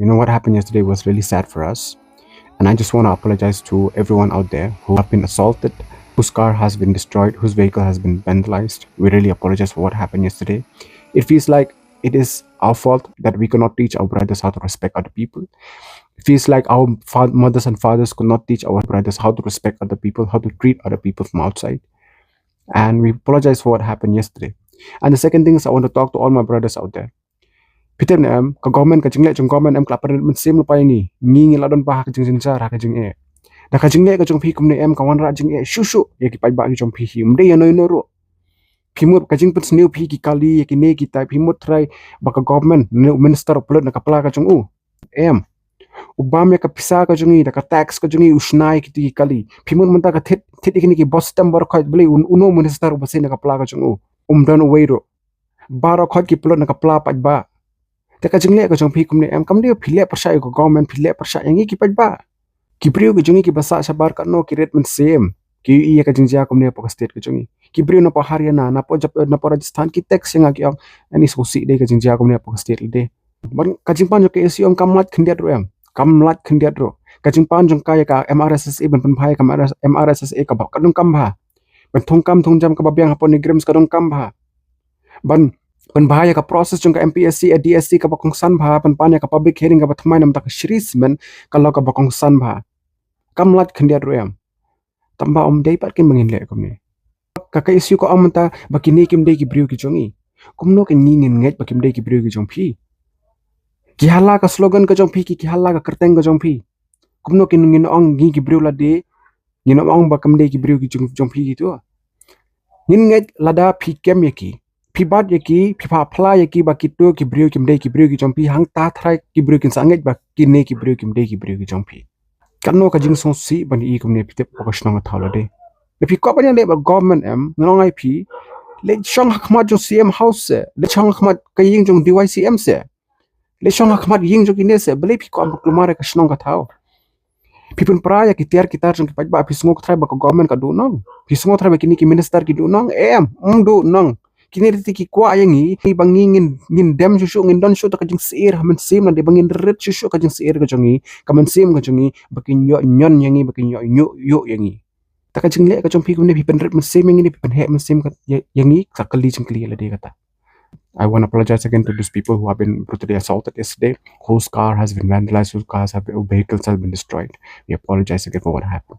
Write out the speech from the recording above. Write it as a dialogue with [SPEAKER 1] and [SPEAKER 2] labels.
[SPEAKER 1] You know, what happened yesterday was really sad for us. And I just want to apologize to everyone out there who have been assaulted, whose car has been destroyed, whose vehicle has been vandalized. We really apologize for what happened yesterday. It feels like it is our fault that we cannot teach our brothers how to respect other people. It feels like our mothers and fathers could not teach our brothers how to respect other people, how to treat other people from outside. And we apologize for what happened yesterday. And the second thing is, I want to talk to all my brothers out there. Peter em ka government ka jingle jong government em klaparin men sim lupa ini ngi ladon pa ka jing jar ka jing e da ka jingle ka jong phi kumne em ka wan ra jing e shu shu ye ki pai ba ki jong phi hi mde ya no ro phimut ka jing put new phi ki kali ye ki ne ki tai phimut try ba ka government ne minister of plot na ka pla ka jong u em ubam ya ka pisa ka jong i da ka tax ka jong i usnai ki ti kali phimut mun ta ka thit thit ikini ki bostam bar khoi bli uno minister ba se na ka pla ka jong u dan wei ro baro khoi ki plot na ka pla pa ba Teka jingle ka jong phi kumne em kam dia phile persai ko government phile persai yangi ki pajba ki priu ki jongi ki basa sabar ka no ki rate men same ki iya ka jingjia kumne po state ka jongi ki priu no po haryana na po rajasthan ki tax yang ki ani so si de ka jingjia kumne po state de ban ka jingpan jo ke siom kamlat khindiat ro em kamlat khindiat ro ka jingpan jong ka ya ka mrssa ban pan phai ka mrssa ka ba ka dong kam ba ban thong kam thong jam ka ba byang hapon ni grams ka dong kam ba ban bahaya ka proses jong ka MPSC DSC ka bakong san bha panya ka public hearing ka bathmai nam tak shris men kalau ka bakong san bha kamlat khandia royam tamba dei pat kin mangin le komni ka ka issue ko amta bakini kim dei ki briew ki jongi kumno ke ngin ngai bakim dei ki briew ki jong phi ki hala ka slogan ka jong phi ki hala ka kerteng ka jong phi kumno kin ngin ong gi ki briew la de ngin ong bakam dei ki briew ki jong phi ki tu ngin ngai lada phi kem ye ki Pibat yaki, pipa pla yaki ba kitu ki briew kim dei ki briew ki jompi hang ta thrai ki briew kin sanget ba ki ne ki briew kim dei ki briew ki jompi. Kanno ka jing song si ban I kum ne pite pokok shnong thala de. Le pi ko ban le ba government em nong ai pi le chong hakmat jo CM house se le chong hakmat ka ying jong DYCM se le chong hakmat ying jo ki ne se bele pi ko am klumare ka shnong ka thao. Pipun praya ki tiar kitar jong ki pajba pi sungok thrai ba ka government ka du nong. Pi sungok thrai ba kini ki minister ki du nong em du nong. Kini riti ki kwa yangi bangingin ngin dem shushu ngin don shu ta kajing seir hamen sim na de bangin ret shushu kajing seir ka jongi kamen sim ka jongi bakin yo nyon yangi bakin yo yangi ta kajing le ka jong pi kumne pi pen ret men sim yangi ni pen he men sim ka yangi sakali jingkli la de kata. I want to apologize again to those people who have been brutally assaulted yesterday, whose car has been vandalized, whose vehicles have been destroyed. We apologize again for what happened.